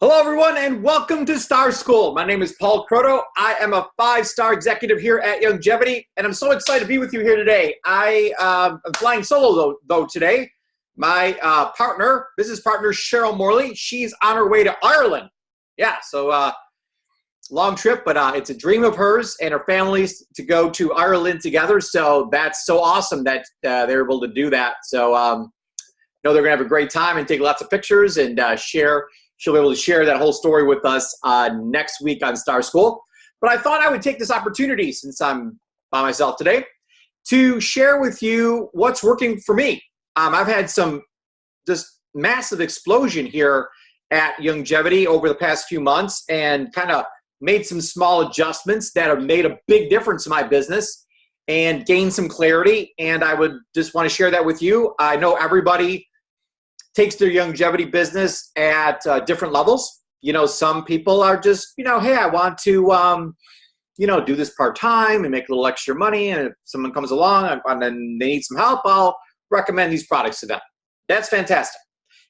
Hello, everyone, and welcome to Star School. My name is Paul Croto. I am a 5-star executive here at Youngevity, and I'm so excited to be with you here today. I'm flying solo, though today. My business partner, Cheryl Morley, she's on her way to Ireland. Yeah, so long trip, but it's a dream of hers and her family's to go to Ireland together. So that's so awesome that they're able to do that. So they're going to have a great time and take lots of pictures and share. She'll be able to share that whole story with us next week on Star School. But I thought I would take this opportunity, since I'm by myself today, to share with you what's working for me. I've had some just massive explosion here at Youngevity over the past few months and kind of made some small adjustments that have made a big difference in my business and gained some clarity. And I would just want to share that with you. I know everybody takes their Youngevity business at different levels. Some people are just, hey, I want to, do this part-time and make a little extra money. And if someone comes along and then they need some help, I'll recommend these products to them. That's fantastic.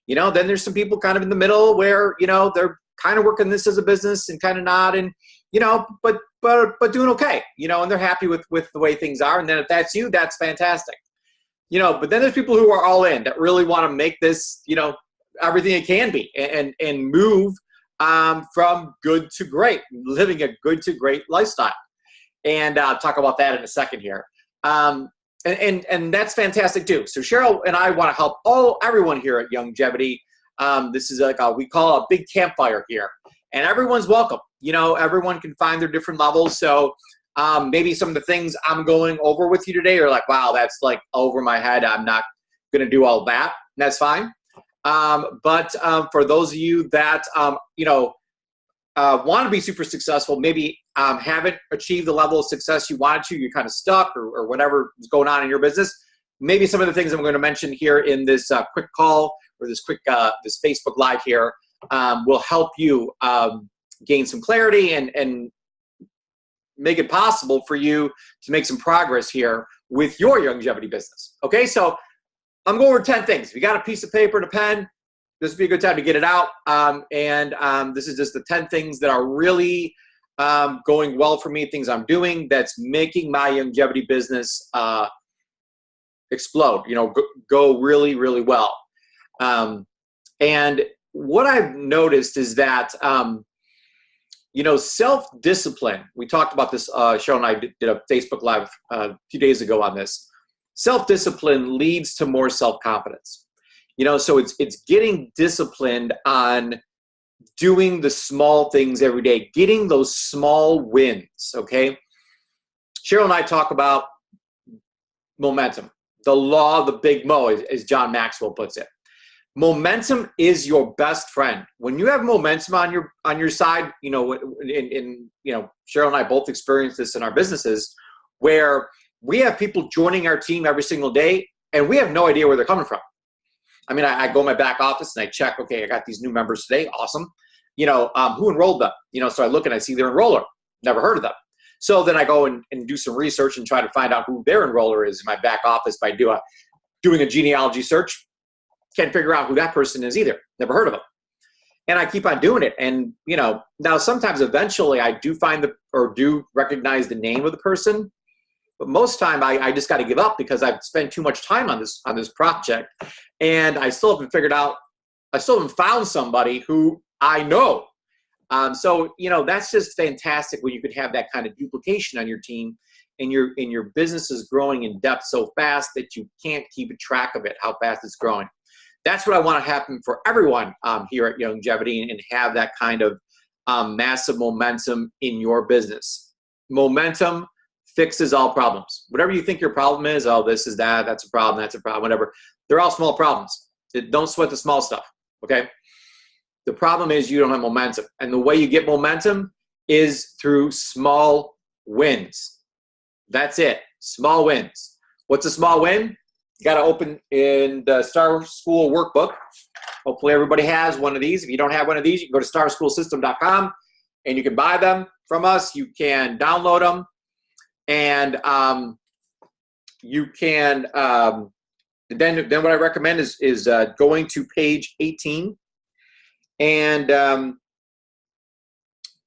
Then there's some people kind of in the middle where, they're kind of working this as a business and kind of not, and, but doing okay, and they're happy with the way things are. And then if that's you, that's fantastic. But then there's people who are all in that really want to make this, everything it can be and move from good to great, living a good to great lifestyle. And I'll talk about that in a second here. And that's fantastic too. So Cheryl and I want to help everyone here at Youngevity. This is like we call a big campfire here, and everyone's welcome. Everyone can find their different levels. So maybe some of the things I'm going over with you today are like, wow, that's like over my head. I'm not going to do all that. That's fine. But for those of you that, want to be super successful, maybe haven't achieved the level of success you wanted to, you're kind of stuck or whatever is going on in your business, maybe some of the things I'm going to mention here in this quick call or this Facebook Live here will help you gain some clarity and make it possible for you to make some progress here with your Youngevity business. Okay, so I'm going over 10 things. If you got a piece of paper and a pen, this would be a good time to get it out. This is just the 10 things that are really going well for me, things I'm doing that's making my Youngevity business explode, go really, really well. And what I've noticed is that self-discipline, we talked about this, Cheryl and I did a Facebook Live a few days ago on this. Self-discipline leads to more self-confidence. So it's getting disciplined on doing the small things every day, getting those small wins, okay? Cheryl and I talk about momentum, the law of the big mo, as John Maxwell puts it. Momentum is your best friend. When you have momentum on your side, Cheryl and I both experienced this in our businesses, where we have people joining our team every single day, and we have no idea where they're coming from. I mean, I go in my back office and I check, okay, I got these new members today, awesome. Who enrolled them? So I look and I see their enroller, never heard of them. So then I go and do some research and try to find out who their enroller is in my back office by doing a genealogy search. Can't figure out who that person is either. Never heard of them. And I keep on doing it. And, now sometimes eventually I do do recognize the name of the person. But most time I just got to give up because I've spent too much time on this project. And I still haven't found somebody who I know. So that's just fantastic when you could have that kind of duplication on your team and your business is growing in depth so fast that you can't keep a track of it, how fast it's growing. That's what I want to happen for everyone here at Youngevity and have that kind of massive momentum in your business. Momentum fixes all problems. Whatever you think your problem is, this is that's a problem, whatever. They're all small problems. Don't sweat the small stuff, okay? The problem is you don't have momentum. And the way you get momentum is through small wins. That's it, small wins. What's a small win? You got to open in the Star School workbook. Hopefully everybody has one of these. If you don't have one of these, you can go to starschoolsystem.com and you can buy them from us. You can download them, and you can then what I recommend is going to page 18 and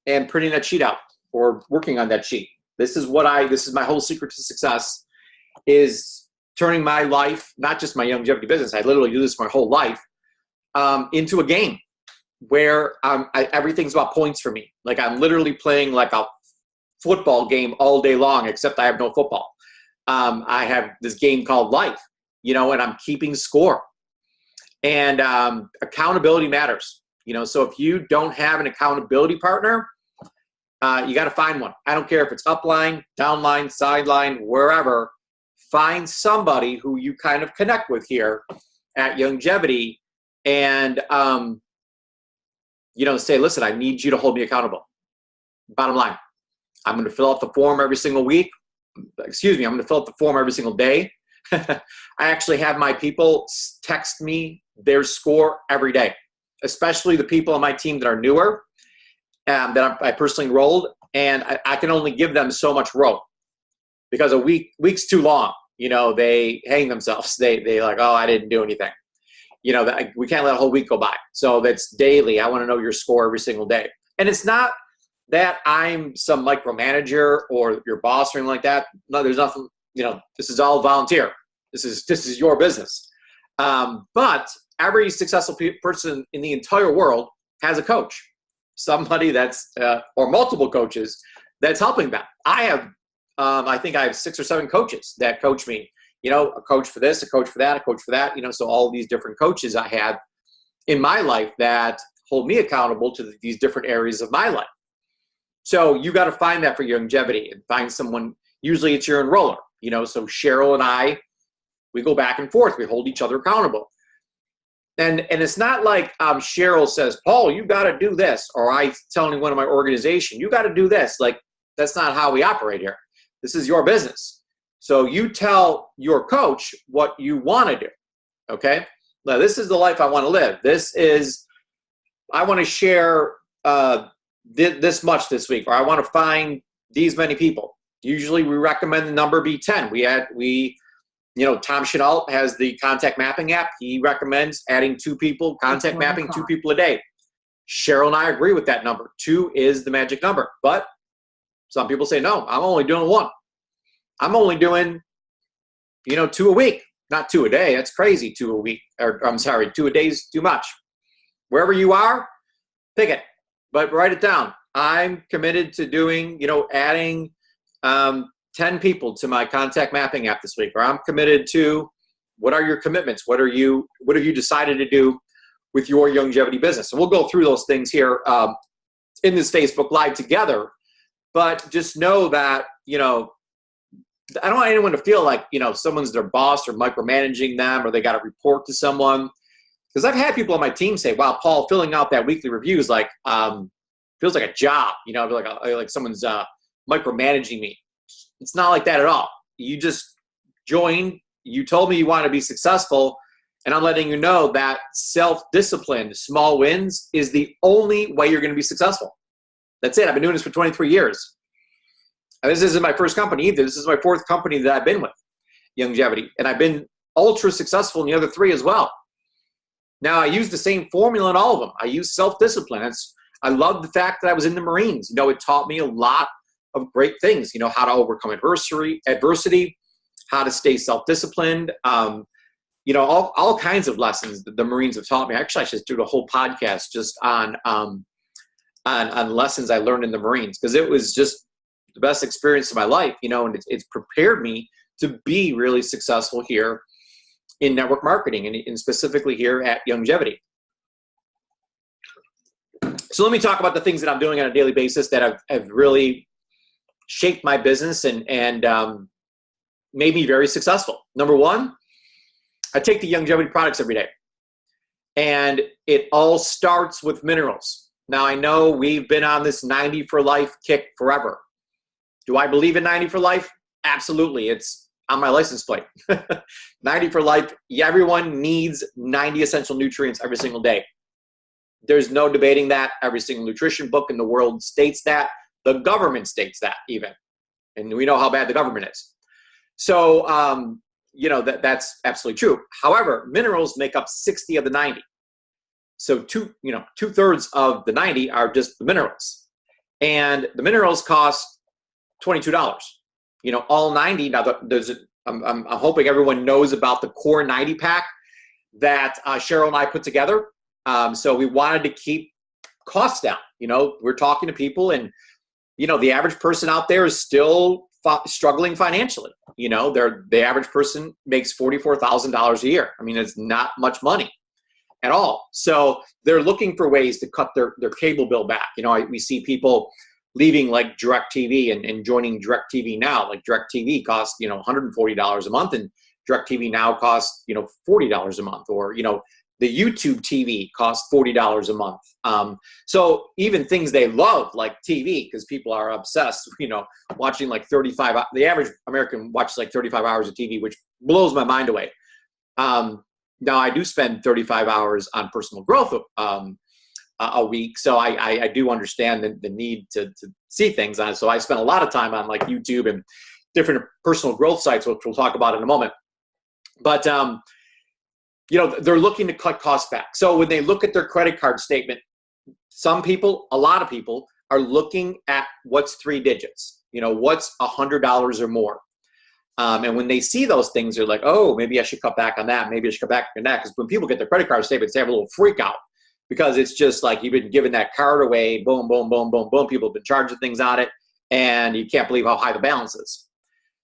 and printing that sheet out or working on that sheet. This is my whole secret to success, is turning my life, not just my Youngevity business, I literally do this my whole life, into a game where everything's about points for me. Like I'm literally playing like a football game all day long, except I have no football. I have this game called life, and I'm keeping score. And accountability matters, so if you don't have an accountability partner, you got to find one. I don't care if it's upline, downline, sideline, wherever. Find somebody who you kind of connect with here at Youngevity and, say, listen, I need you to hold me accountable. Bottom line, I'm going to fill out the form every single week. I'm going to fill out the form every single day. I actually have my people text me their score every day, especially the people on my team that are newer, that I personally enrolled, and I can only give them so much rope because a week's too long. They hang themselves. They like, oh, I didn't do anything. We can't let a whole week go by. So that's daily. I want to know your score every single day. And it's not that I'm some micromanager or your boss or anything like that. No, there's nothing, this is all volunteer. This is your business. But every successful person in the entire world has a coach, somebody that's, or multiple coaches that's helping them. I think I have 6 or 7 coaches that coach me, a coach for this, a coach for that, a coach for that, so all these different coaches I have in my life that hold me accountable to these different areas of my life. So you got to find that for Youngevity and find someone. Usually it's your enroller, so Cheryl and I, we go back and forth. We hold each other accountable. And it's not like Cheryl says, Paul, you got to do this. Or I tell anyone in my organization, you got to do this. Like, that's not how we operate here. This is your business. So you tell your coach what you want to do. Okay? Now, this is the life I want to live. I want to share this much this week, or I want to find these many people. Usually we recommend the number be 10. Tom Chenault has the contact mapping app. He recommends adding 2 people, contact mapping 2 people a day. Cheryl and I agree with that number. 2 is the magic number. But some people say, no, I'm only doing 1. I'm only doing, 2 a week, not 2 a day. That's crazy, 2 a week. Or I'm sorry, 2 a day is too much. Wherever you are, pick it. But write it down. I'm committed to doing, adding 10 people to my contact mapping app this week, or I'm committed to, what are your commitments? What have you decided to do with your Youngevity business? And we'll go through those things here in this Facebook Live together. But just know that, I don't want anyone to feel like, someone's their boss or micromanaging them, or they got to report to someone. Because I've had people on my team say, wow, Paul, filling out that weekly review is like, feels like a job, like someone's micromanaging me. It's not like that at all. You just joined, you told me you want to be successful, and I'm letting you know that self-discipline, small wins, is the only way you're going to be successful. That's it. I've been doing this for 23 years. And this isn't my first company either. This is my 4th company that I've been with, Youngevity. And I've been ultra successful in the other 3 as well. Now, I use the same formula in all of them. I use self-discipline. I love the fact that I was in the Marines. It taught me a lot of great things, how to overcome adversity, how to stay self-disciplined, all kinds of lessons that the Marines have taught me. Actually, I should do a whole podcast just on lessons I learned in the Marines, because it was just the best experience of my life, and it's prepared me to be really successful here in network marketing and specifically here at Youngevity. So let me talk about the things that I'm doing on a daily basis that have really shaped my business and made me very successful. Number 1, I take the Youngevity products every day. And it all starts with minerals. Now, I know we've been on this 90 for life kick forever. Do I believe in 90 for life? Absolutely. It's on my license plate. 90 for life. Everyone needs 90 essential nutrients every single day. There's no debating that. Every single nutrition book in the world states that. The government states that even. And we know how bad the government is. So, that's absolutely true. However, minerals make up 60 of the 90. So 2/3 of the 90 are just the minerals. And the minerals cost $22. You know, all 90. Now, I'm hoping everyone knows about the core 90 pack that Cheryl and I put together. So we wanted to keep costs down. You know, we're talking to people, and you know, the average person out there is still struggling financially. You know, the average person makes $44,000 a year. I mean, it's not much money at all. So they're looking for ways to cut their cable bill back. You know, we see people leaving like DirecTV and joining DirecTV Now. Like DirecTV costs, you know, $140 a month, and DirecTV Now costs, you know, $40 a month. Or, you know, the YouTube TV costs $40 a month. So even things they love, like TV, because people are obsessed, you know, watching like 35, the average American watches like 35 hours of TV, which blows my mind away. Now I do spend 35 hours on personal growth a week. So I do understand the need to see things on it. So I spend a lot of time on like YouTube and different personal growth sites, which we'll talk about in a moment. But, you know, they're looking to cut costs back. So when they look at their credit card statement, some people, a lot of people, are looking at what's 3 digits, you know, what's $100 or more. And when they see those things, they're like, oh, maybe I should cut back on that. Maybe I should cut back on that. Because when people get their credit card statements, they have a little freak out, because it's just like you've been giving that card away, boom, boom, boom, boom, boom. People have been charging things on it, and you can't believe how high the balance is.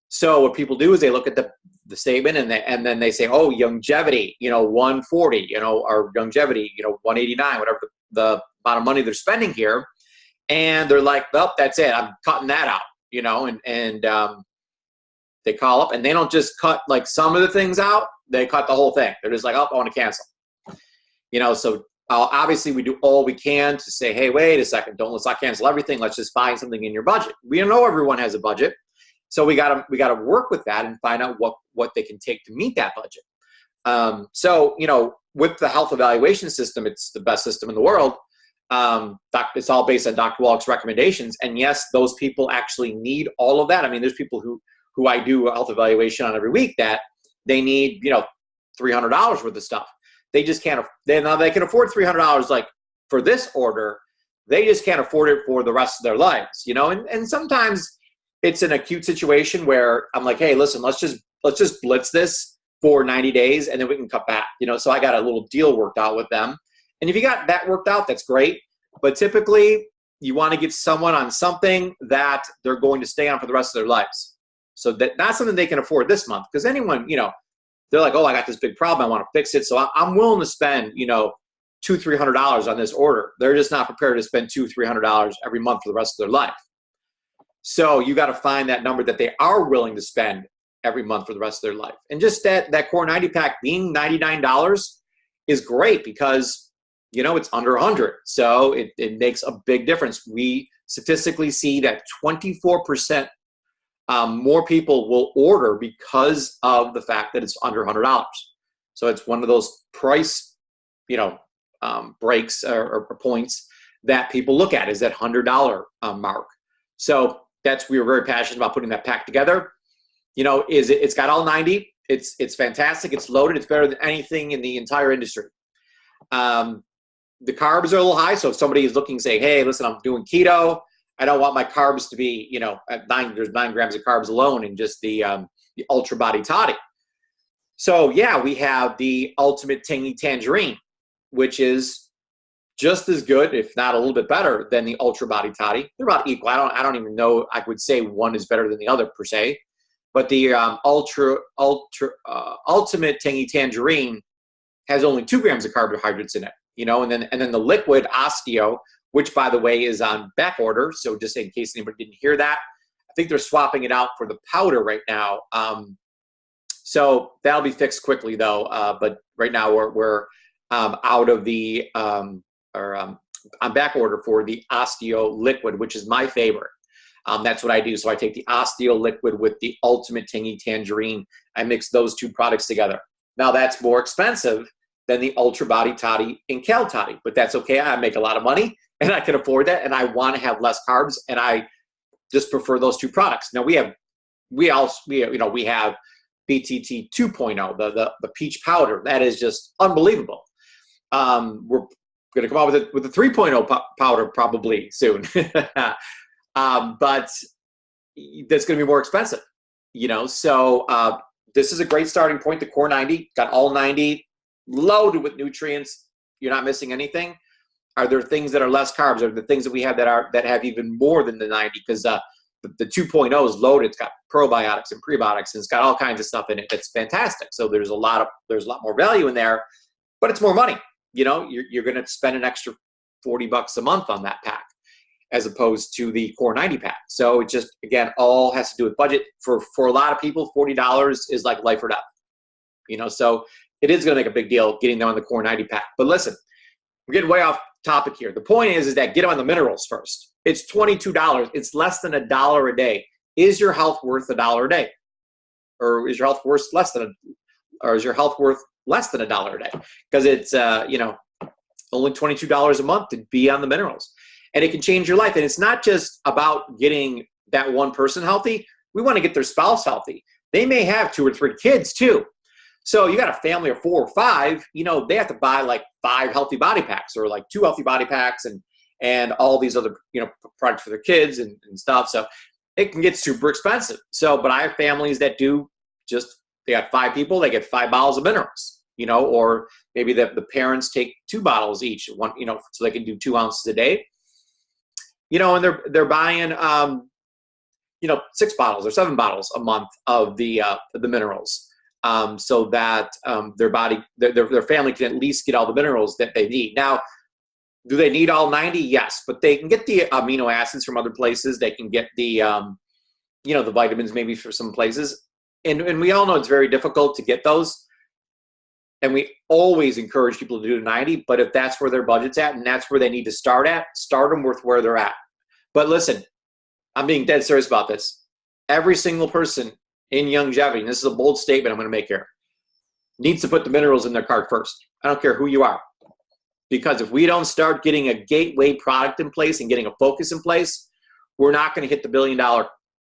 So what people do is they look at the statement, and then they say, oh, Youngevity, you know, 140, you know, or Youngevity, you know, 189, whatever the amount of money they're spending here. And they're like, well, that's it. I'm cutting that out, you know, and they call up, and they don't just cut like some of the things out. They cut the whole thing. They're just like, oh, I want to cancel. You know, so obviously we do all we can to say, hey, wait a second, let's not cancel everything. Let's just find something in your budget. We know everyone has a budget. So we gotta work with that and find out what they can take to meet that budget. So, you know, with the health evaluation system, it's the best system in the world. It's all based on Dr. Wallach's recommendations. And yes, those people actually need all of that. I mean, there's people who I do a health evaluation on every week that they need, you know, $300 worth of stuff. They just can't. Now they can afford $300 like for this order. They just can't afford it for the rest of their lives, you know. And sometimes it's an acute situation where I'm like, hey, listen, let's just blitz this for 90 days, and then we can cut back, you know. So I got a little deal worked out with them. And if you got that worked out, that's great. But typically, you want to get someone on something that they're going to stay on for the rest of their lives. So that's something they can afford this month. Because anyone, you know, they're like, oh, I got this big problem, I want to fix it. So I'm willing to spend, you know, $200-300 on this order. They're just not prepared to spend $200-300 every month for the rest of their life. So you got to find that number that they are willing to spend every month for the rest of their life. And just that core 90 pack being $99 is great, because, you know, it's under 100. So it makes a big difference. We statistically see that 24% more people will order because of the fact that it's under $100. So it's one of those price, you know, breaks or points that people look at, is that $100 mark. So we were very passionate about putting that pack together. You know, it's got all 90. It's fantastic. It's loaded. It's better than anything in the entire industry. The carbs are a little high. So if somebody is looking, say, hey, listen, I'm doing keto. I don't want my carbs to be, you know, there's 9 grams of carbs alone in just the Ultra Body Toddy. So yeah, we have the Ultimate Tangy Tangerine, which is just as good, if not a little bit better, than the Ultra Body Toddy. They're about equal. I don't even know. I would say one is better than the other per se, but the Ultimate Tangy Tangerine has only 2 grams of carbohydrates in it. You know, and then the liquid Osteo, which by the way is on back order. So just in case anybody didn't hear that, I think they're swapping it out for the powder right now. So that'll be fixed quickly though. But right now we're out of the on back order for the Osteo liquid, which is my favorite. That's what I do. So I take the Osteo liquid with the Ultimate Tangy Tangerine. I mix those 2 products together. Now that's more expensive than the Ultra Body Toddy and Cal Toddy, but that's okay. I make a lot of money and I can afford that, and I want to have less carbs, and I just prefer those 2 products. Now we have BTT 2.0, the peach powder. That is just unbelievable. We're going to come out with a 3.0 powder probably soon. But that's going to be more expensive, so this is a great starting point. The Core 90, got all 90, loaded with nutrients. You're not missing anything. Are there things that are less carbs? Are there things that we have that have even more than the 90? Because the 2.0 is loaded. It's got probiotics and prebiotics, and it's got all kinds of stuff in it that's fantastic. So there's a lot more value in there, but it's more money. You're going to spend an extra $40 a month on that pack, as opposed to the Core 90 pack. So it just, again, all has to do with budget. For a lot of people, $40 is like life or death. So it is going to make a big deal getting them on the Core 90 pack. But listen, we're getting way off topic here. The point is that get them on the minerals first. It's $22. It's less than $1 a day. Is your health worth $1 a day? Or is your health worth less than $1 a day? Because it's only $22 a month to be on the minerals. And it can change your life. And it's not just about getting that one person healthy. We want to get their spouse healthy. They may have 2 or 3 kids too. So you got a family of 4 or 5, they have to buy like 5 healthy body packs, or like 2 healthy body packs, and all these other, products for their kids and stuff. So it can get super expensive. So, but I have families that they got 5 people, they get 5 bottles of minerals, or maybe the parents take 2 bottles each, one, so they can do 2 ounces a day, and they're buying, 6 bottles or 7 bottles a month of the minerals. So that their family can at least get all the minerals that they need. Now, do they need all 90? Yes, but they can get the amino acids from other places. They can get the, the vitamins maybe for some places. And we all know it's very difficult to get those. And we always encourage people to do 90, but if that's where their budget's at and that's where they need to start them with where they're at. But listen, I'm being dead serious about this. Every single person in Youngevity, and this is a bold statement I'm going to make here, needs to put the minerals in their cart first. I don't care who you are. Because if we don't start getting a gateway product in place and getting a focus in place, we're not going to hit the $1 billion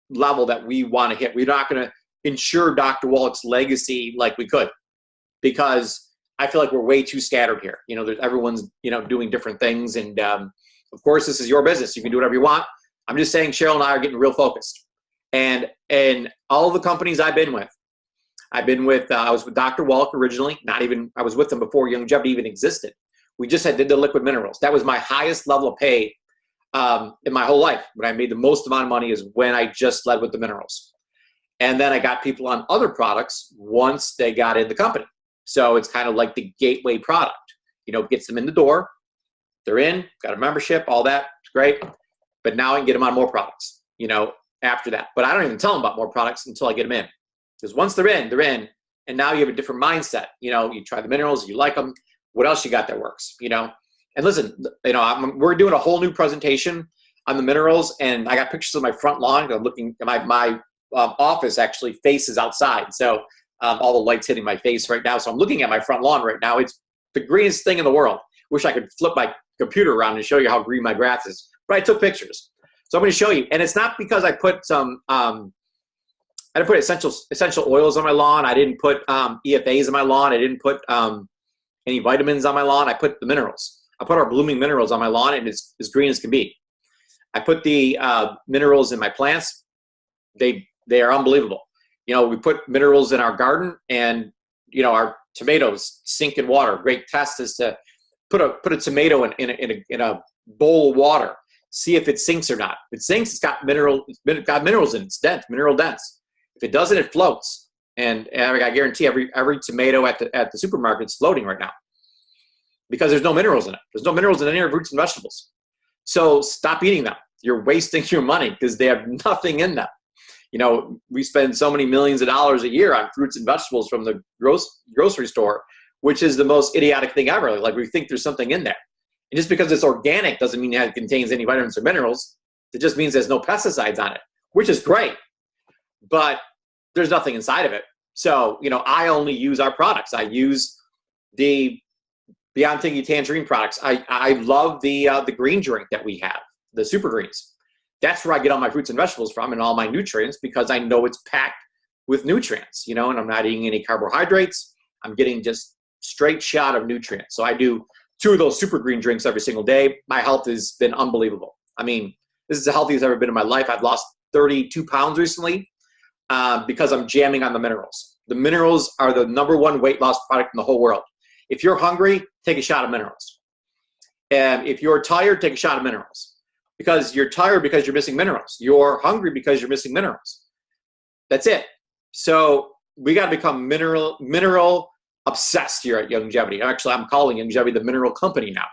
level that we want to hit. We're not going to ensure Dr. Wallach's legacy like we could, because I feel like we're way too scattered here. Everyone's, doing different things. And of course, this is your business. You can do whatever you want. I'm just saying Cheryl and I are getting real focused. And all the companies I've been with, I was with Dr. Wallach originally, I was with him before Youngevity even existed. We just did the liquid minerals. That was my highest level of pay in my whole life. When I made the most amount of money is when I just led with the minerals. And then I got people on other products once they got in the company. So it's kind of like the gateway product, gets them in the door. They're in, got a membership, all that, it's great. But now I can get them on more products, after that. But I don't even tell them about more products until I get them in. Because once they're in, and now you have a different mindset. You try the minerals, you like them. What else you got that works, And listen, we're doing a whole new presentation on the minerals, and I got pictures of my front lawn. I'm looking at my office actually faces outside. So all the light's hitting my face right now. So I'm looking at my front lawn right now. It's the greenest thing in the world. Wish I could flip my computer around and show you how green my grass is. But I took pictures. So I'm going to show you. And it's not because I put some, I didn't put essential oils on my lawn. I didn't put EFAs on my lawn. I didn't put any vitamins on my lawn. I put the minerals. I put our blooming minerals on my lawn, and it's as green as can be. I put the minerals in my plants. They are unbelievable. We put minerals in our garden, and our tomatoes sink in water. Great test is to put a tomato in a bowl of water. See if it sinks or not. If it sinks, it's got minerals in it. It's dense, mineral dense. If it doesn't, it floats. And I guarantee every tomato at the supermarket is floating right now because there's no minerals in it. There's no minerals in any of your fruits and vegetables. So stop eating them. You're wasting your money because they have nothing in them. We spend so many millions of dollars a year on fruits and vegetables from the grocery store, which is the most idiotic thing ever. Like we think there's something in there. And just because it's organic doesn't mean it contains any vitamins or minerals. It just means there's no pesticides on it, which is great. But there's nothing inside of it. So, I only use our products. I use the Beyond Thinking Tangerine products. I love the green drink that we have, the super greens. That's where I get all my fruits and vegetables from and all my nutrients, because I know it's packed with nutrients, and I'm not eating any carbohydrates. I'm getting just straight shot of nutrients. So I do 2 of those super green drinks every single day, my health has been unbelievable. I mean, this is the healthiest I've ever been in my life. I've lost 32 pounds recently because I'm jamming on the minerals. The minerals are the #1 weight loss product in the whole world. If you're hungry, take a shot of minerals. And if you're tired, take a shot of minerals. Because you're tired because you're missing minerals. You're hungry because you're missing minerals. That's it. So we got to become mineral obsessed here at Youngevity. Actually, I'm calling Youngevity the mineral company now.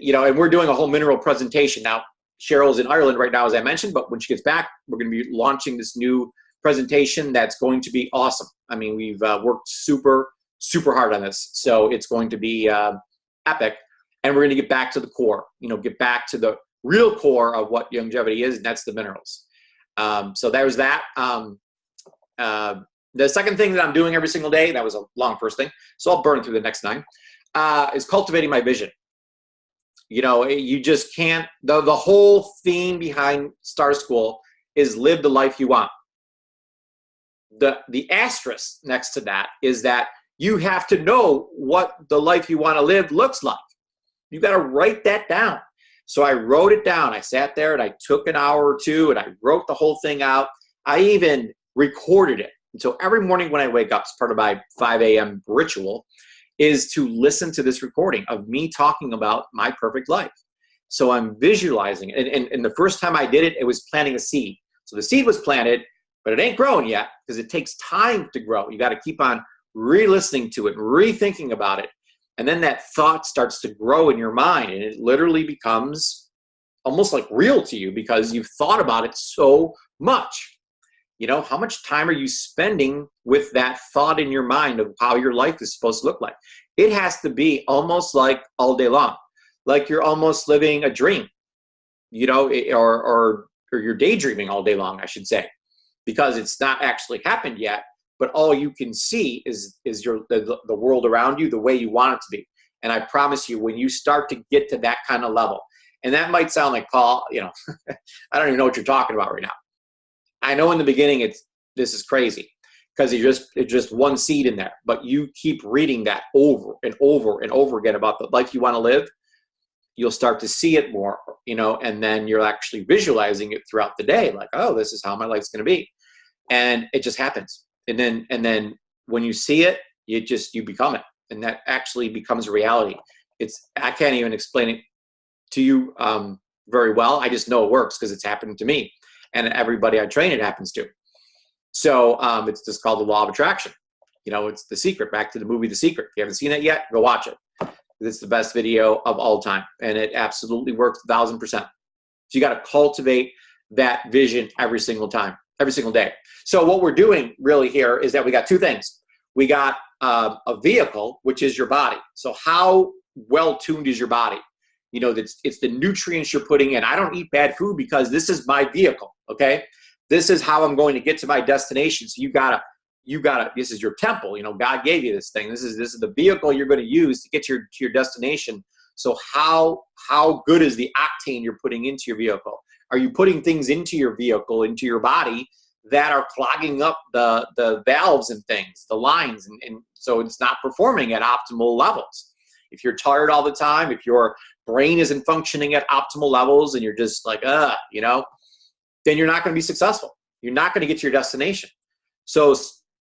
You know, and we're doing a whole mineral presentation. Now, Cheryl's in Ireland right now, as I mentioned, but when she gets back, we're going to be launching this new presentation that's going to be awesome. I mean, we've worked super hard on this. So it's going to be epic. And we're going to get back to the core, you know, get back to the real core of what Youngevity is, and that's the minerals. So there's that. The second thing that I'm doing every single day, that was a long first thing, so I'll burn through the next 9, is cultivating my vision. You know, you just can't, the whole theme behind Star School is live the life you want. The asterisk next to that is that you have to know what the life you want to live looks like. You got to write that down. So I wrote it down. I sat there and I took an hour or 2 and I wrote the whole thing out. I even recorded it. And so every morning when I wake up, it's part of my 5 a.m. ritual, is to listen to this recording of me talking about my perfect life. So I'm visualizing it. And the first time I did it, it was planting a seed. So the seed was planted, but it ain't grown yet because it takes time to grow. You got to keep on re-listening to it, rethinking about it. And then that thought starts to grow in your mind, and it literally becomes almost like real to you because you've thought about it so much. You know, how much time are you spending with that thought in your mind of how your life is supposed to look like? It has to be almost like all day long, like you're almost living a dream, you know, or you're daydreaming all day long, I should say, because it's not actually happened yet. But all you can see is the world around you the way you want it to be. And I promise you, when you start to get to that kind of level, and that might sound like, Paul, you know, I don't even know what you're talking about right now. I know in the beginning this is crazy because it's just one seed in there. But you keep reading that over and over and over again about the life you want to live, you'll start to see it more, you know, and then you're actually visualizing it throughout the day, like, oh, this is how my life's going to be, and it just happens. And then when you see it, you become it. And that actually becomes a reality. I can't even explain it to you very well. I just know it works because it's happened to me. And everybody I train, it happens to. So it's just called the law of attraction. You know, it's The Secret, back to the movie The Secret. If you haven't seen it yet, go watch it. It's the best video of all time. And it absolutely works 1,000%. So you got to cultivate that vision every single time, every single day. So what we're doing really here is that we got 2 things. We got a vehicle, which is your body. So how well tuned is your body? You know, it's the nutrients you're putting in. I don't eat bad food because this is my vehicle, okay? This is how I'm going to get to my destination. So you gotta, this is your temple. You know, God gave you this thing. This is the vehicle you're going to use to get to your destination. So how good is the octane you're putting into your vehicle? Are you putting things into your vehicle, into your body, that are clogging up the valves and things, the lines, and so it's not performing at optimal levels? If you're tired all the time, if your brain isn't functioning at optimal levels and you're just like, you know, then you're not going to be successful. You're not going to get to your destination. So,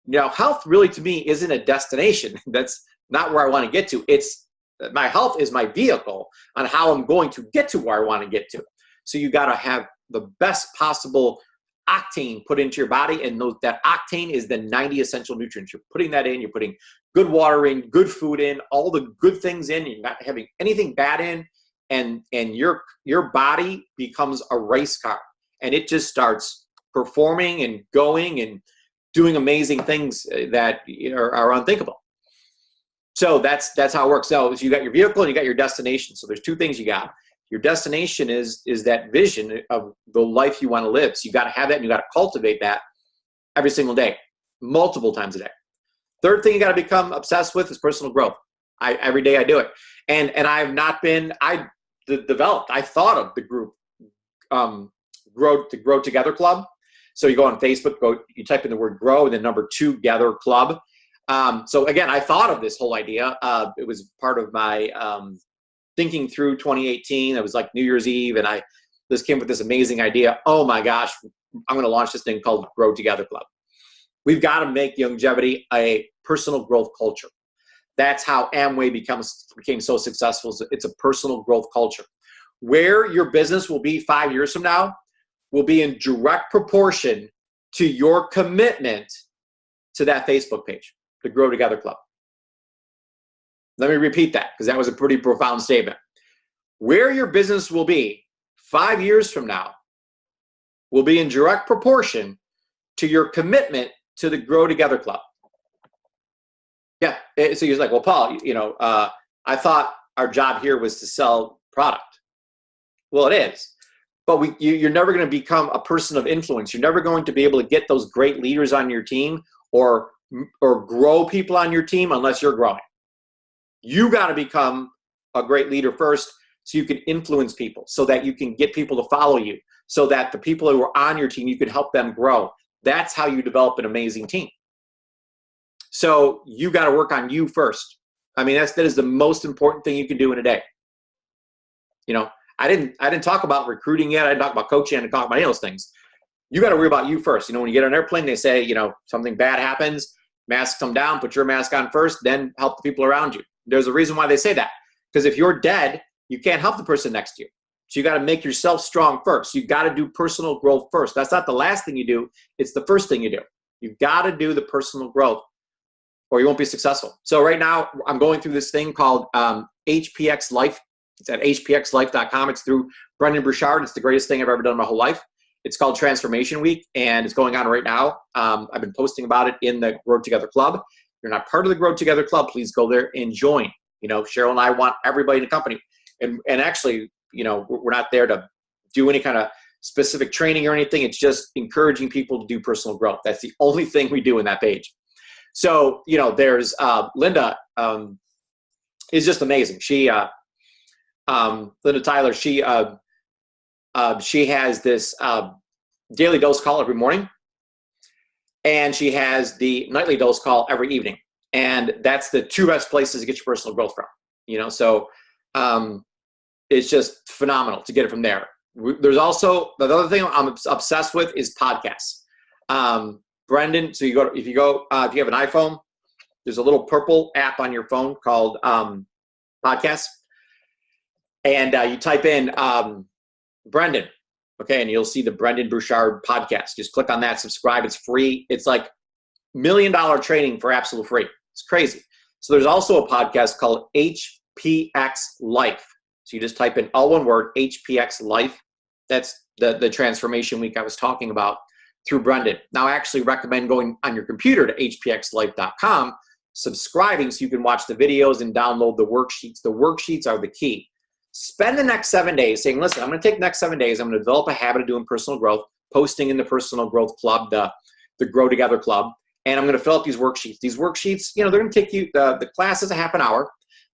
you know, health really to me isn't a destination. That's not where I want to get to. It's my health is my vehicle on how I'm going to get to where I want to get to. So you got to have the best possible octane put into your body, and that octane is the 90 essential nutrients. You're putting that in, you're putting good water in, good food in, all the good things in, you're not having anything bad in, and your body becomes a race car, and it just starts performing and going and doing amazing things that are unthinkable. So that's how it works. So you got your vehicle and you got your destination. So there's 2 things you got. Your destination is that vision of the life you want to live. So you got to have that, and you got to cultivate that every single day, multiple times a day. Third thing you got to become obsessed with is personal growth. Every day I do it, and I've not been. I thought of the group, Grow Together Club. So you go on Facebook, you type in the word grow and then number 2 gather club. So again, I thought of this whole idea. It was part of my thinking through 2018. It was like New Year's Eve, and I just came with this amazing idea. Oh my gosh, I'm going to launch this thing called Grow Together Club. We've got to make Youngevity a personal growth culture. That's how Amway became so successful. It's a personal growth culture. Where your business will be 5 years from now will be in direct proportion to your commitment to that Facebook page, the Grow Together Club. Let me repeat that, because that was a pretty profound statement. Where your business will be 5 years from now will be in direct proportion to your commitment to the Grow Together Club. Yeah, so you're like, well, Paul, I thought our job here was to sell product. Well, it is, but you're never going to become a person of influence. You're never going to be able to get those great leaders on your team or grow people on your team unless you're growing. You got to become a great leader first, so you can influence people, so that you can get people to follow you, so that the people who are on your team, you can help them grow. That's how you develop an amazing team. So you got to work on you first. I mean, that is the most important thing you can do in a day. I didn't talk about recruiting yet. I didn't talk about coaching. I didn't talk about any of those things. You got to worry about you first. When you get on an airplane, they say, something bad happens, masks come down, put your mask on first, then help the people around you. There's a reason why they say that. Because if you're dead, you can't help the person next to you. So you got to make yourself strong first. You got to do personal growth first. That's not the last thing you do. It's the first thing you do. You got to do the personal growth, or you won't be successful. So right now, I'm going through this thing called HPX Life. It's at hpxlife.com. It's through Brendan Burchard. It's the greatest thing I've ever done in my whole life. It's called Transformation Week, and it's going on right now. I've been posting about it in the Grow Together Club. If you're not part of the Grow Together Club, please go there and join. Cheryl and I want everybody in the company. And actually, we're not there to do any kind of specific training or anything. It's just encouraging people to do personal growth. That's the only thing we do in that page. So, there's Linda is just amazing. She, Linda Tyler, she has this daily dose call every morning, and she has the nightly dose call every evening. And that's the two best places to get your personal growth from. So it's just phenomenal to get it from there. There's also the other thing I'm obsessed with is podcasts. Brendan, so if you have an iPhone, there's a little purple app on your phone called Podcasts, and you type in Brendan, okay, and you'll see the Brendan Burchard podcast. Just click on that, subscribe. It's free. It's like $1 million training for absolute free. It's crazy. So there's also a podcast called HPX Life. So you just type in all one word, HPX Life. That's the transformation week I was talking about through Brendan. Now, I actually recommend going on your computer to hpxlife.com, subscribing so you can watch the videos and download the worksheets. The worksheets are the key. Spend the next 7 days saying, listen, I'm going to take the next 7 days. I'm going to develop a habit of doing personal growth, posting in the Personal Growth Club, the Grow Together Club, and I'm going to fill out these worksheets. These worksheets, they're going to take you, the class is a half an hour,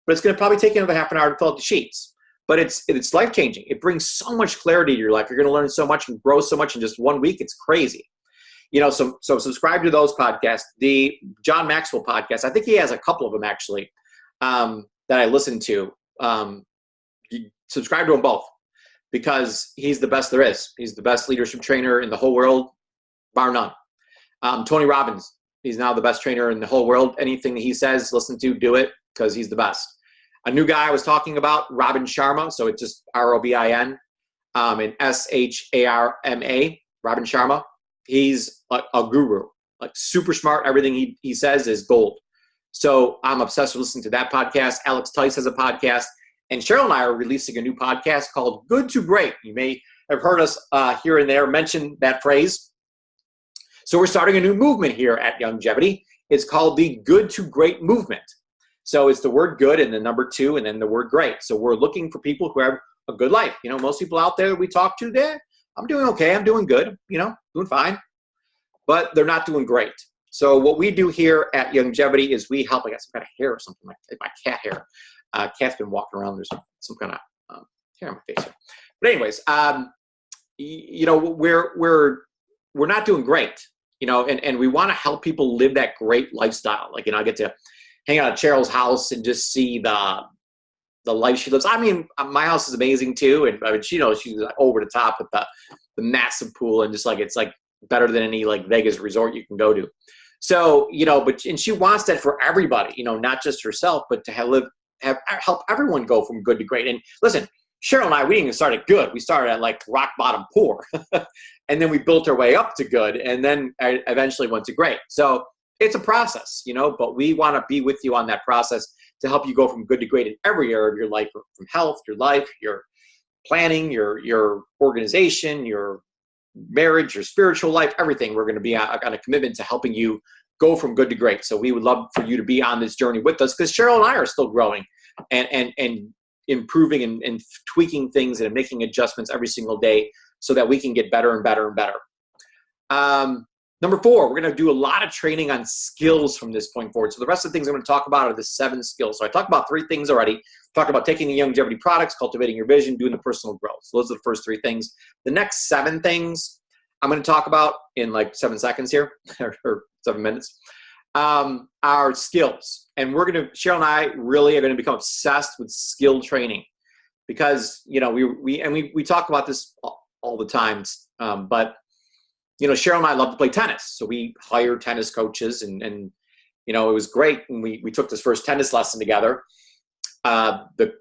but it's going to probably take you another half an hour to fill out the sheets. But it's life-changing. It brings so much clarity to your life. You're going to learn so much and grow so much in just 1 week. It's crazy. So subscribe to those podcasts. The John Maxwell podcast, I think he has a couple of them actually that I listen to. You subscribe to them both because he's the best there is. He's the best leadership trainer in the whole world, bar none. Tony Robbins, he's now the best trainer in the whole world. Anything that he says, listen to, do it because he's the best. A new guy I was talking about, Robin Sharma, so it's just Robin and Sharma, Robin Sharma. He's a guru, like super smart. Everything he says is gold. So I'm obsessed with listening to that podcast. Alex Tice has a podcast. And Cheryl and I are releasing a new podcast called Good to Great. You may have heard us here and there mention that phrase. So we're starting a new movement here at Youngevity. It's called the Good to Great movement. So it's the word good and the number 2 and then the word great. So we're looking for people who have a good life. Most people out there that we talk to there, I'm doing okay. I'm doing good, doing fine. But they're not doing great. So what we do here at Youngevity is we help. I got some kind of hair or something like my cat hair. Cat's been walking around. There's some kind of hair on my face here. But anyways, we're not doing great. and we want to help people live that great lifestyle. Like, I get to hang out at Cheryl's house and just see the life she lives. I mean, my house is amazing too. And I mean, she's like over the top with the massive pool, and just like, it's like better than any like Vegas resort you can go to. So, and she wants that for everybody, not just herself, but to help everyone go from good to great. And listen, Cheryl and I, we didn't even start at good. We started at like rock bottom poor. And then we built our way up to good. And then I eventually went to great. So it's a process, but we want to be with you on that process to help you go from good to great in every area of your life, from health, your life, your planning, your organization, your marriage, your spiritual life, everything. We're going to be on a commitment to helping you go from good to great. So we would love for you to be on this journey with us, because Cheryl and I are still growing and improving and tweaking things and making adjustments every single day so that we can get better and better and better. Number 4, we're going to do a lot of training on skills from this point forward. So the rest of the things I'm going to talk about are the 7 skills. So I talked about 3 things already. Talked about taking the Youngevity products, cultivating your vision, doing the personal growth. So those are the first 3 things. The next 7 things I'm going to talk about in like 7 seconds here, or 7 minutes, are skills. And Cheryl and I really are going to become obsessed with skill training, because, we talk about this all the time, but Cheryl and I love to play tennis. So we hire tennis coaches, and it was great. And we took this first tennis lesson together. The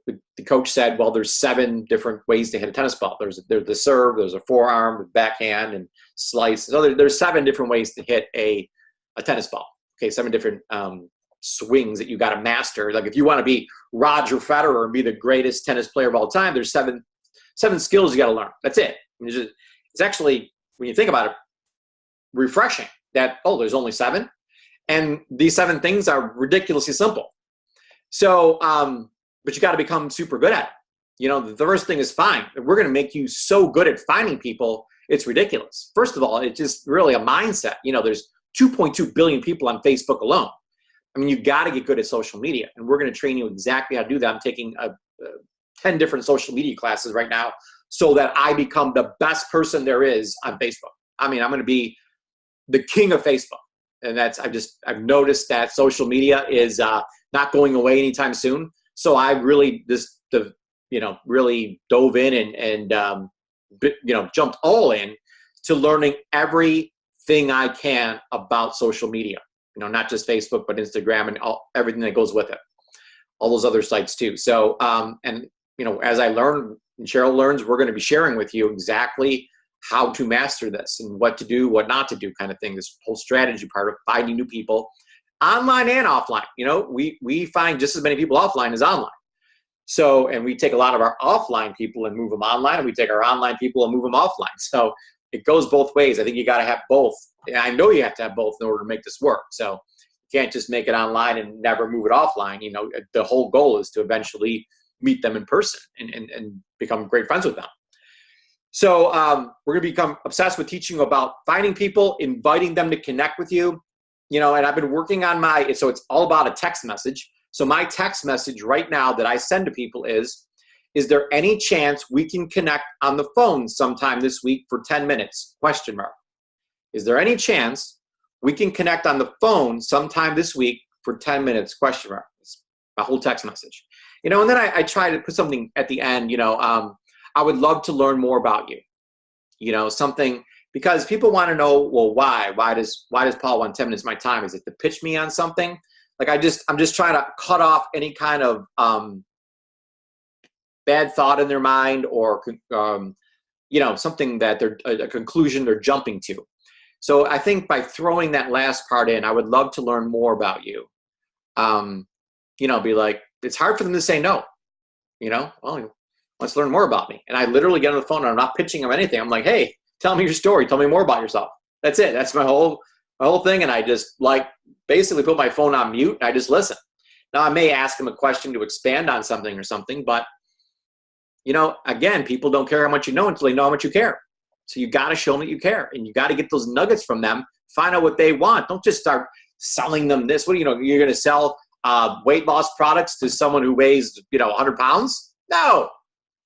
coach said, well, there's 7 different ways to hit a tennis ball. There's the serve, there's a forearm, the backhand, and slice. So there's 7 different ways to hit a tennis ball. Okay, 7 different swings that you got to master. Like, if you want to be Roger Federer and be the greatest tennis player of all time, there's 7 skills you got to learn. That's it. It's actually, when you think about it, refreshing that, there's only 7, and these 7 things are ridiculously simple. So, but you got to become super good at it. The first thing is find. We're going to make you so good at finding people, it's ridiculous. First of all, it's just really a mindset. There's 2.2 billion people on Facebook alone. I mean, you got to get good at social media, and we're going to train you exactly how to do that. I'm taking 10 different social media classes right now so that I become the best person there is on Facebook. I mean, I'm going to be the king of Facebook. And I've noticed that social media is not going away anytime soon. So I really really dove in and jumped all in to learning everything I can about social media. Not just Facebook, but Instagram and everything that goes with it. All those other sites too. So, as I learn and Cheryl learns, we're going to be sharing with you exactly how to master this and what to do, what not to do, kind of thing. This whole strategy part of finding new people, online and offline. We find just as many people offline as online. So, and we take a lot of our offline people and move them online, and we take our online people and move them offline. So it goes both ways. I think you got to have both. And I know you have to have both in order to make this work. So you can't just make it online and never move it offline. The whole goal is to eventually meet them in person and become great friends with them. So we're going to become obsessed with teaching you about finding people, inviting them to connect with you, and I've been working on so it's all about a text message. So my text message right now that I send to people is there any chance we can connect on the phone sometime this week for 10 minutes? ? Is there any chance we can connect on the phone sometime this week for 10 minutes? ? It's my whole text message. And then I try to put something at the end, I would love to learn more about you, something, because people want to know, well, why does Paul want 10 minutes of my time? Is it to pitch me on something? Like, I'm just trying to cut off any kind of bad thought in their mind, or something that they're a conclusion they're jumping to. So I think by throwing that last part in, I would love to learn more about you. Be like, it's hard for them to say no. Well, let's learn more about me. And I literally get on the phone and I'm not pitching them anything. I'm like, hey, tell me your story. Tell me more about yourself. That's it. That's my whole thing. And I just basically put my phone on mute and I just listen. Now I may ask them a question to expand on something or something, but again, people don't care how much you know until they know how much you care. So you got to show them that you care, and you got to get those nuggets from them. Find out what they want. Don't just start selling them this. What you're going to sell weight loss products to someone who weighs 100 pounds? No.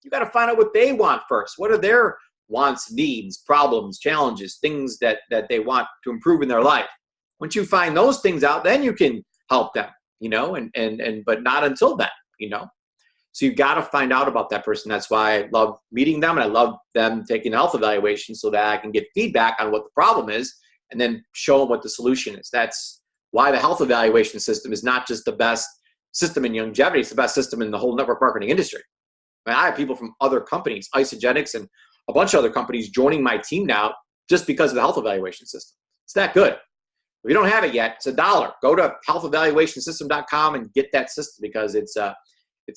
You got to find out what they want first. What are their wants, needs, problems, challenges, things that they want to improve in their life. Once you find those things out, then you can help them, but not until then, So you've got to find out about that person. That's why I love meeting them, and I love them taking health evaluation so that I can get feedback on what the problem is and then show them what the solution is. That's why the health evaluation system is not just the best system in Youngevity, it's the best system in the whole network marketing industry. I mean, I have people from other companies, Isogenics and a bunch of other companies joining my team now just because of the health evaluation system. It's that good. If you don't have it yet, it's $1. Go to healthevaluationsystem.com and get that system because it's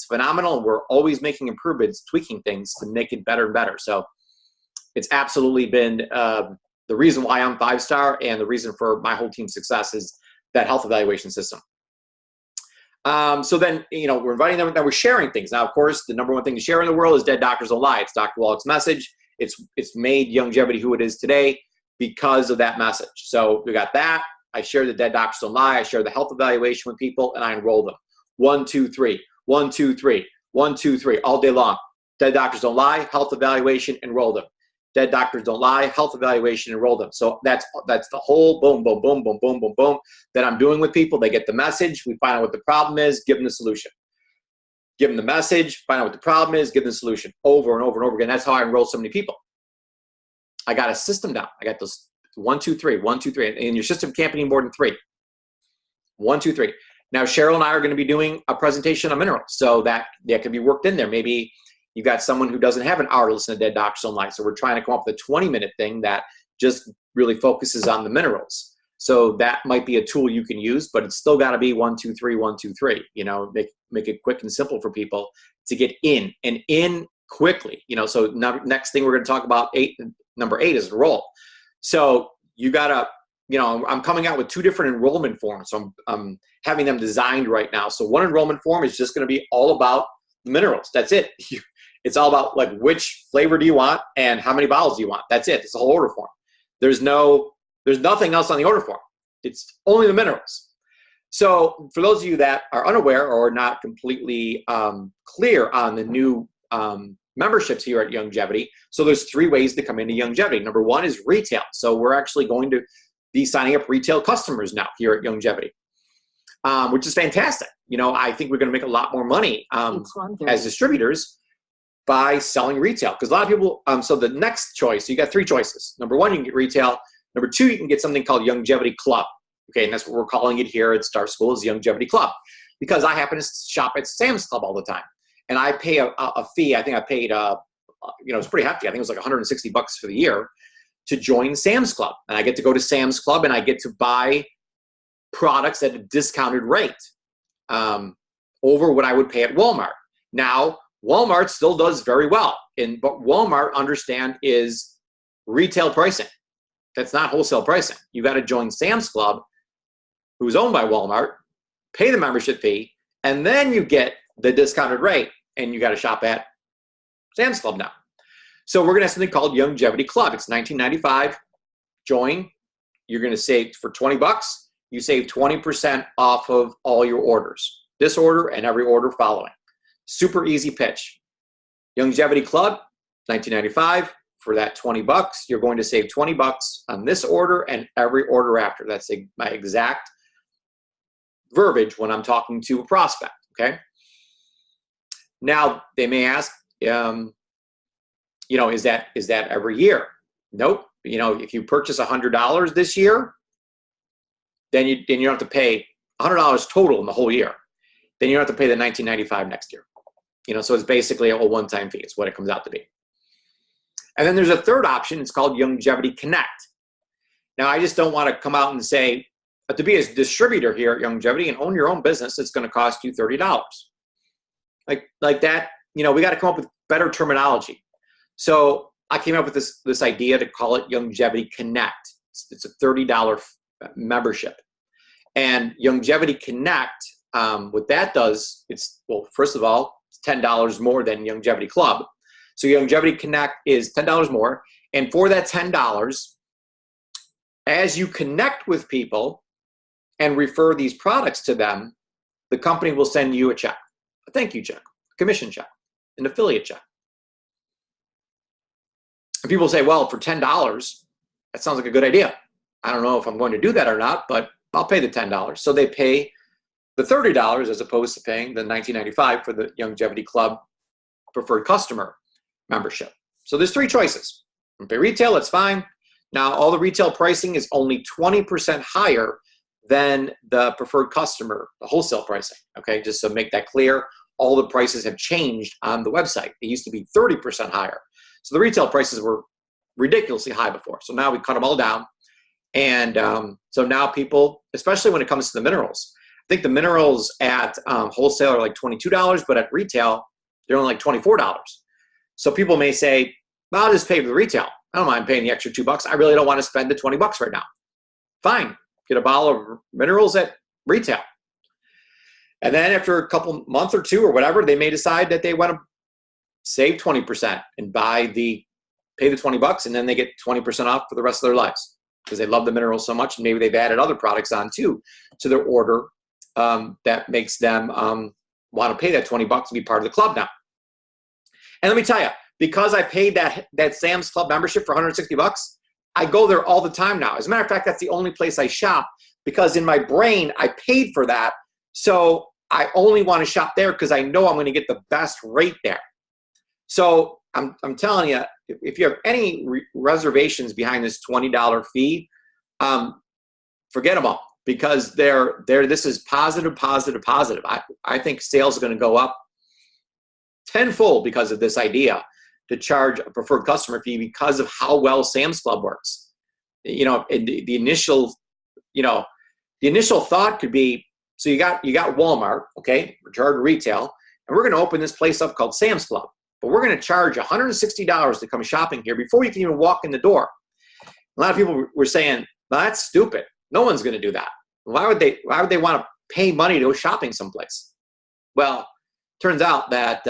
phenomenal. And we're always making improvements, tweaking things to make it better and better. So it's absolutely been the reason why I'm 5-star, and the reason for my whole team's success is that health evaluation system. So then, we're inviting them, and we're sharing things. Now, of course, the number one thing to share in the world is Dead Doctors Don't Lie. It's Dr. Wallach's message. It's made Youngevity who it is today because of that message. So we got that. I share the Dead Doctors Don't Lie. I share the health evaluation with people, and I enroll them. 1, 2, 3, 1, 2, 3, 1, 2, 3, all day long. Dead Doctors Don't Lie, health evaluation, enroll them. Dead Doctors Don't Lie, health evaluation, enroll them. So that's the whole boom, boom, boom, boom, boom, boom, boom that I'm doing with people. They get the message. We find out what the problem is, give them the solution. Give them the message, find out what the problem is, give them the solution over and over and over again. That's how I enroll so many people. I got a system down. I got those 1, 2, 3, 1, 2, 3. And your system can't be more than 3. 1, 2, 3. Now, Cheryl and I are going to be doing a presentation on minerals. So that could be worked in there. Maybe you've got someone who doesn't have an hour to listen to Dead Doctors Don't Lie. So we're trying to come up with a 20-minute thing that just really focuses on the minerals. So that might be a tool you can use, but it's still got to be 1, 2, 3, 1, 2, 3. Make it quick and simple for people to get in quickly. So next thing we're going to talk about, number 8 is enroll. So you got to, I'm coming out with 2 different enrollment forms. So I'm having them designed right now. So one enrollment form is just going to be all about minerals. That's it. It's all about like which flavor do you want and how many bottles do you want. That's it. It's the whole order form. There's nothing else on the order form. It's only the minerals. So for those of you that are unaware or not completely clear on the new memberships here at Youngevity, so there's 3 ways to come into Youngevity. Number 1 is retail. So we're actually going to be signing up retail customers now here at Youngevity, which is fantastic. I think we're going to make a lot more money as distributors by selling retail, because a lot of people, so the next choice, you got 3 choices. Number 1, you can get retail. Number 2, you can get something called Youngevity Club. Okay, and that's what we're calling it here at Star School, is Youngevity Club, because I happen to shop at Sam's Club all the time, and I pay a fee. I think I paid, it's pretty hefty. I think it was like $160 for the year to join Sam's Club, and I get to go to Sam's Club and I get to buy products at a discounted rate over what I would pay at Walmart. Now, Walmart still does very well, but Walmart, understand, is retail pricing. That's not wholesale pricing. You got to join Sam's Club, who's owned by Walmart, pay the membership fee, and then you get the discounted rate, and you got to shop at Sam's Club now. So we're going to have something called Youngevity Club. It's $19.95. Join. You're going to save for $20. You save 20% off of all your orders. This order and every order following. Super easy pitch. Youngevity Club, $19.95. For that $20, you're going to save $20 on this order and every order after. That's my exact verbiage when I'm talking to a prospect, okay? Now, they may ask, is that every year? Nope. If you purchase $100 this year, then you don't have to pay $100 total in the whole year. Then you don't have to pay the $19.95 next year. So it's basically a one-time fee. It's what it comes out to be. And then there's a third option. It's called Youngevity Connect. Now, I just don't want to come out and say, to be a distributor here at Youngevity and own your own business, it's going to cost you $30. Like that, we got to come up with better terminology. So I came up with this idea to call it Youngevity Connect. It's a $30 membership. And Youngevity Connect, what that does, first of all, it's $10 more than Youngevity Club. So Youngevity Connect is $10 more. And for that $10, as you connect with people and refer these products to them, the company will send you a check, a thank you check, a commission check, an affiliate check. people say, well, for $10, that sounds like a good idea. I don't know if I'm going to do that or not, but I'll pay the $10. So they pay the $30 as opposed to paying the $19.95 for the Youngevity Club preferred customer membership. So there's three choices. You pay retail, that's fine. Now, all the retail pricing is only 20% higher than the preferred customer, the wholesale pricing, okay? Just to make that clear, all the prices have changed on the website. They used to be 30% higher. So the retail prices were ridiculously high before. So now we cut them all down. And so now people, especially when it comes to the minerals, I think the minerals at wholesale are like $22, but at retail, they're only like $24. So people may say, well, I'll just pay for the retail. I don't mind paying the extra $2. I really don't want to spend the $20 right now. Fine, get a bottle of minerals at retail. And then after a couple month or two or whatever, they may decide that they want to save 20% and pay the $20, and then they get 20% off for the rest of their lives because they love the minerals so much, and maybe they've added other products on too to their order that makes them want to pay that $20 to be part of the club now. And let me tell you, because I paid that Sam's Club membership for $160, I go there all the time now. As a matter of fact, that's the only place I shop because in my brain, I paid for that. So I only want to shop there because I know I'm going to get the best rate there. So I'm telling you, if you have any reservations behind this $20 fee, forget them all because this is positive. I think sales are going to go up tenfold because of this idea to charge a preferred customer fee because of how well Sam's Club works. You know, the initial thought could be, so you got Walmart, okay, we're charging retail, and we're going to open this place up called Sam's Club, but we're going to charge $160 to come shopping here before you can even walk in the door. A lot of people were saying, well, that's stupid. No one's going to do that. Why would they want to pay money to go shopping someplace? Well, turns out that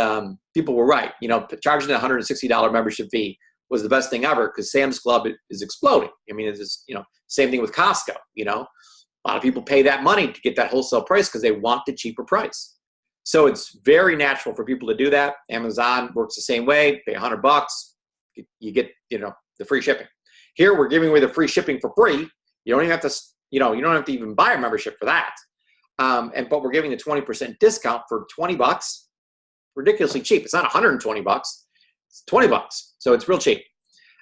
people were right. You know, charging a $160 membership fee was the best thing ever because Sam's Club is exploding. I mean, it's just, same thing with Costco. You know, a lot of people pay that money to get that wholesale price because they want the cheaper price. So it's very natural for people to do that. Amazon works the same way. Pay $100, you get the free shipping. Here we're giving away the free shipping for free. You don't even have to you don't have to even buy a membership for that. But we're giving the 20% discount for $20. Ridiculously cheap. It's not $120. It's $20. So it's real cheap.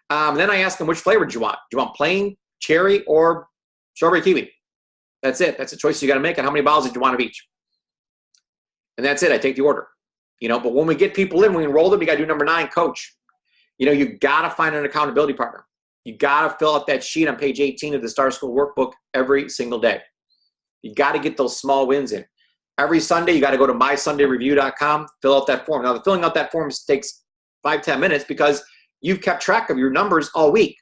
Then I ask them, which flavor do you want? Do you want plain, cherry, or strawberry kiwi? That's it. That's a choice you got to make. And how many bottles did you want of each? And that's it. I take the order. But when we get people in, we enroll them. You got to do number 9, coach. You got to find an accountability partner. You got to fill out that sheet on page 18 of the Star School workbook every single day. You got to get those small wins in. Every Sunday, you got to go to mysundayreview.com, fill out that form. Now, the filling out that form takes 5-10 minutes because you've kept track of your numbers all week.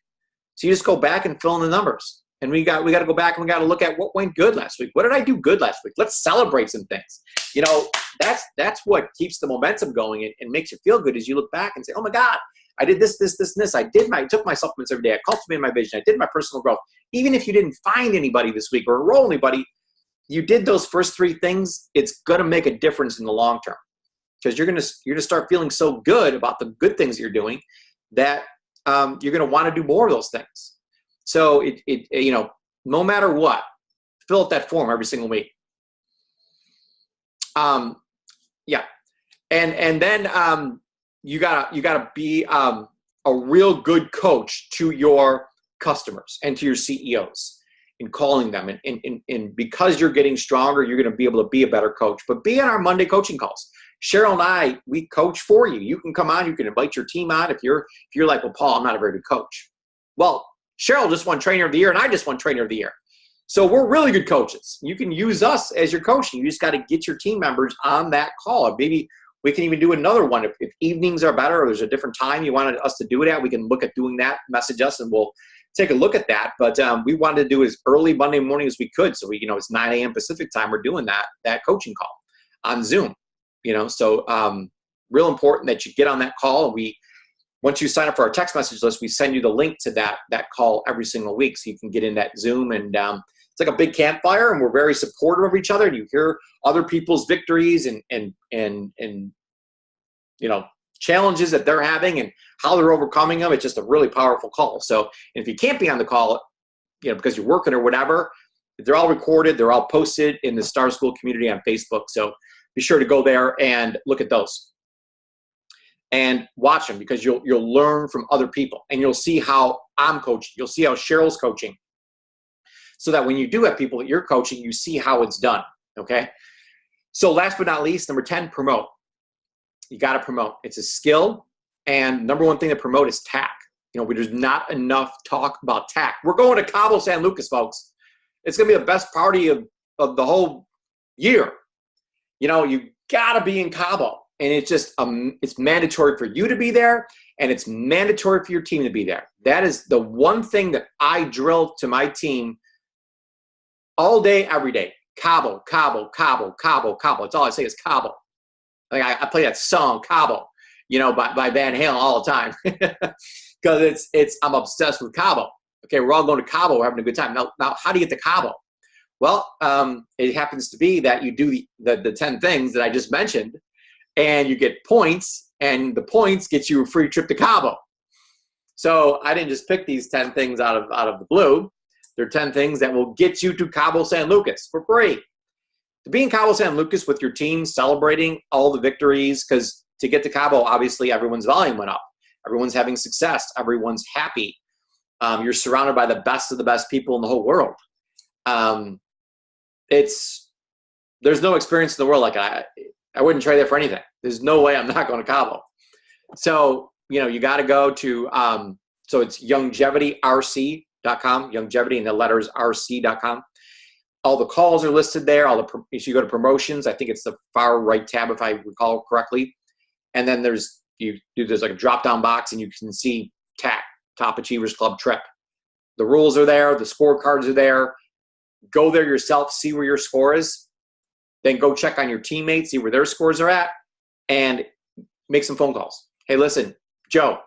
So you just go back and fill in the numbers. And we got to go back and we got to look at what went good last week. What did I do good last week? Let's celebrate some things. That's what keeps the momentum going and makes you feel good as you look back and say, oh my God, I did this, and this. I took my supplements every day. I cultivated my vision. I did my personal growth. Even if you didn't find anybody this week or enroll anybody, you did those first 3 things. It's going to make a difference in the long term because you're going to start feeling so good about the good things you're doing that you're going to want to do more of those things. So no matter what, fill out that form every single week. Yeah, and then you gotta be a real good coach to your customers and to your CEOs in calling them. And because you're getting stronger, you're going to be able to be a better coach. But be on our Monday coaching calls. Cheryl and I, we coach for you. You can come on. You can invite your team on. If you're like, well, Paul, I'm not a very good coach. Well, Cheryl just won Trainer of the Year, and I just won Trainer of the Year. So we're really good coaches. You can use us as your coaching. You just got to get your team members on that call. Maybe we can even do another one. If evenings are better or there's a different time you wanted us to do it at, we can look at doing that. Message us, and we'll take a look at that. But we wanted to do as early Monday morning as we could. So it's 9 a.m. Pacific time. We're doing that coaching call on Zoom. So real important that you get on that call. And once you sign up for our text message list, we send you the link to that call every single week, so you can get in that Zoom. And it's like a big campfire, and we're very supportive of each other. And you hear other people's victories and challenges that they're having and how they're overcoming them. It's just a really powerful call. So if you can't be on the call, because you're working or whatever, they're all recorded. They're all posted in the Star School community on Facebook. So be sure to go there and look at those and watch them, because you'll learn from other people, and you'll see how I'm coaching. You'll see how Cheryl's coaching, so that when you do have people that you're coaching, you see how it's done. Okay. So last but not least, number 10, promote. You got to promote. It's a skill. And number one thing to promote is tact. There's not enough talk about tact. We're going to Cabo San Lucas, folks. It's going to be the best party of the whole year. You got to be in Cabo. And it's just, it's mandatory for you to be there, and it's mandatory for your team to be there. That is the one thing that I drill to my team all day, every day. Cabo, Cabo, Cabo, Cabo, Cabo. That's all I say is Cabo. Like I play that song, Cabo, by Van Halen all the time. Because I'm obsessed with Cabo. Okay, we're all going to Cabo, we're having a good time. Now, how do you get to Cabo? Well, it happens to be that you do the 10 things that I just mentioned, and you get points, and the points get you a free trip to Cabo. So I didn't just pick these 10 things out of the blue. They're 10 things that will get you to Cabo San Lucas for free. To be in Cabo San Lucas with your team, celebrating all the victories, because to get to Cabo, obviously everyone's volume went up. Everyone's having success. Everyone's happy. You're surrounded by the best of the best people in the whole world. There's no experience in the world like I wouldn't trade that for anything. There's no way I'm not going to Cabo. So, you got to go to, so it's youngevityRC.com, Youngevity, and the letters RC.com. All the calls are listed there. If you go to promotions, I think it's the far right tab, if I recall correctly. And then there's like a drop-down box, and you can see TAC, Top Achievers Club Trip. The rules are there. The scorecards are there. Go there yourself, see where your score is. Then go check on your teammates, see where their scores are at, and make some phone calls. Hey, listen, Joe,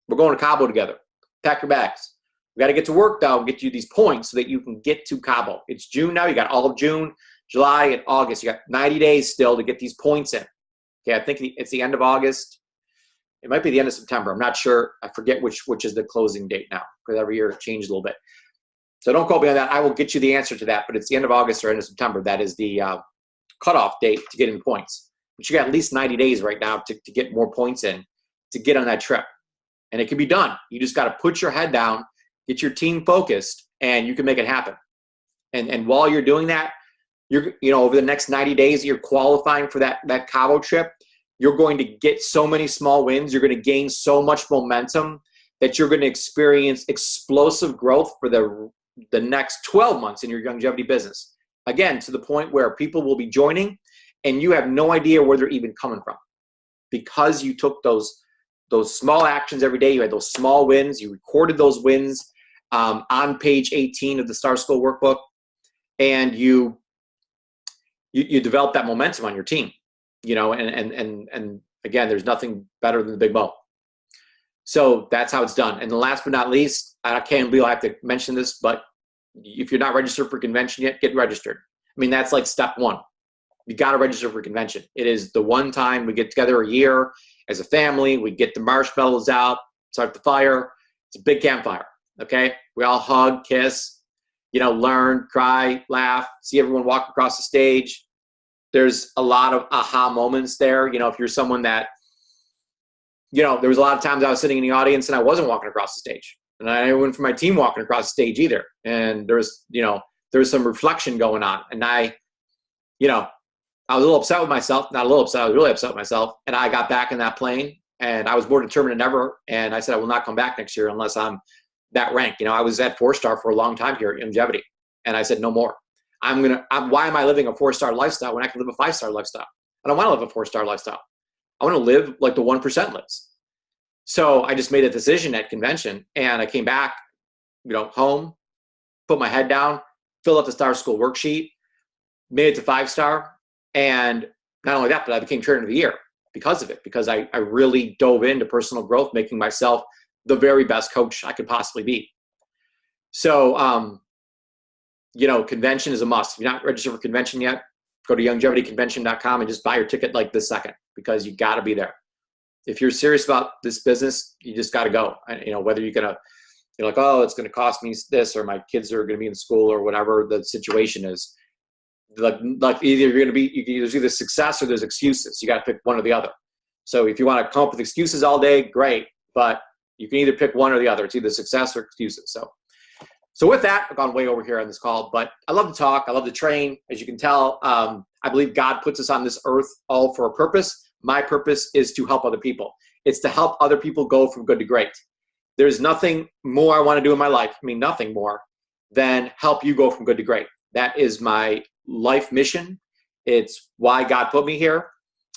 we're going to Cabo together. Pack your bags. We got to get to work now and get you these points so that you can get to Cabo. It's June now. You got all of June, July, and August. You got 90 days still to get these points in. Okay, I think it's the end of August. It might be the end of September. I'm not sure. I forget which is the closing date now, because every year it changes a little bit. So don't quote me on that. I will get you the answer to that, but it's the end of August or end of September. That is the cutoff date to get in points. But you got at least 90 days right now to get more points in to get on that trip. And it can be done. You just got to put your head down, get your team focused, and you can make it happen. And while you're doing that, over the next 90 days, you're qualifying for that Cabo trip. You're going to get so many small wins. You're going to gain so much momentum that you're going to experience explosive growth for the next 12 months in your Youngevity business. Again, to the point where people will be joining and you have no idea where they're even coming from, because you took those small actions every day. You had those small wins. You recorded those wins on page 18 of the Star School workbook, and you develop that momentum on your team. And again, there's nothing better than the big mo. So that's how it's done. And the last but not least, I can't believe I have to mention this, but if you're not registered for convention yet, get registered. I mean, that's like step one. You got to register for convention. It is the one time we get together a year as a family. We get the marshmallows out, start the fire. It's a big campfire. Okay. We all hug, kiss, learn, cry, laugh, see everyone walk across the stage. There's a lot of aha moments there. If you're someone that, there was a lot of times I was sitting in the audience and I wasn't walking across the stage, and I went for my team walking across the stage either. And there's some reflection going on. And I was a little upset with myself, not a little upset. I was really upset with myself. And I got back in that plane and I was more determined than ever. And I said, I will not come back next year unless I'm that rank. I was at 4-star for a long time here at Youngevity. And I said, no more. Why am I living a 4-star lifestyle when I can live a 5-star lifestyle? I don't want to live a 4-star lifestyle. I want to live like the 1% lives. So I just made a decision at convention, and I came back, home, put my head down, filled out the Star School worksheet, made it to 5-star. And not only that, but I became trainer of the year because of it, because I really dove into personal growth, making myself the very best coach I could possibly be. So, convention is a must. If you're not registered for convention yet, go to youngevityconvention.com and just buy your ticket like this second, because you got to be there. If you're serious about this business, you just got to go. And, whether you're like, oh, it's going to cost me this, or my kids are going to be in school, or whatever the situation is. Like either there's either success or there's excuses. You got to pick one or the other. So if you want to come up with excuses all day, great. But you can either pick one or the other. It's either success or excuses. So with that, I've gone way over here on this call, but I love to talk. I love to train. As you can tell, I believe God puts us on this earth all for a purpose. My purpose is to help other people. It's to help other people go from good to great. There's nothing more I want to do in my life. Nothing more than help you go from good to great. That is my life mission. It's why God put me here.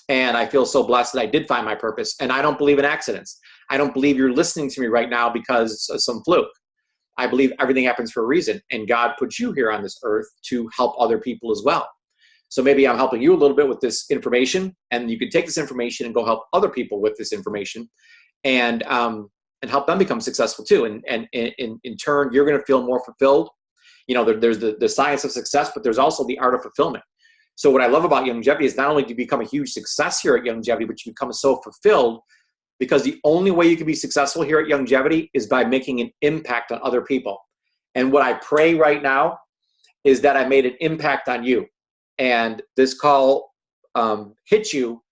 And I feel so blessed that I did find my purpose. And I don't believe in accidents. I don't believe you're listening to me right now because of some fluke. I believe everything happens for a reason. And God put you here on this earth to help other people as well. So maybe I'm helping you a little bit with this information, and you can take this information and go help other people with this information, and help them become successful too. And in turn, you're going to feel more fulfilled. There's the science of success, but there's also the art of fulfillment. So what I love about Youngevity is not only do you become a huge success here at Youngevity, but you become so fulfilled, because the only way you can be successful here at Youngevity is by making an impact on other people. And what I pray right now is that I made an impact on you. And this call hit you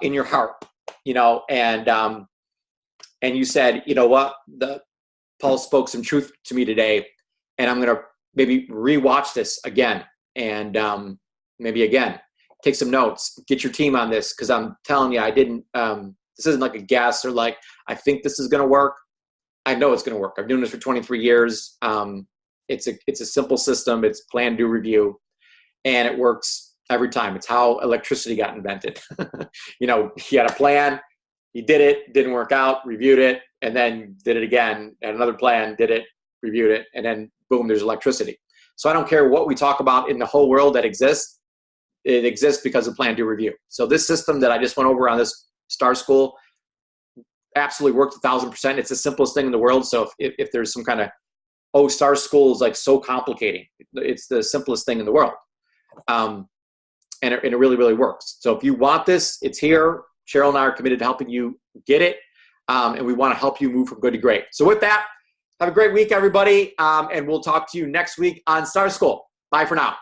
in your heart, and you said, you know what, Paul spoke some truth to me today, and I'm going to maybe rewatch this again, and maybe again, take some notes, get your team on this, because I'm telling you, I didn't, this isn't like a guess or like, I think this is going to work. I know it's going to work. I've been doing this for 23 years. It's a simple system. It's plan, do, review. And it works every time. It's how electricity got invented. He had a plan, he did it, didn't work out, reviewed it, and then did it again, and another plan, did it, reviewed it, and then boom, there's electricity. So I don't care what we talk about in the whole world that exists, it exists because of plan, do, review. So this system that I just went over on this Star School absolutely worked 1,000%. It's the simplest thing in the world. So if there's some kind of, Star School is like so complicating, it's the simplest thing in the world. And it really, really works. So if you want this, it's here. Cheryl and I are committed to helping you get it. And we want to help you move from good to great. So with that, have a great week, everybody. And we'll talk to you next week on Star School. Bye for now.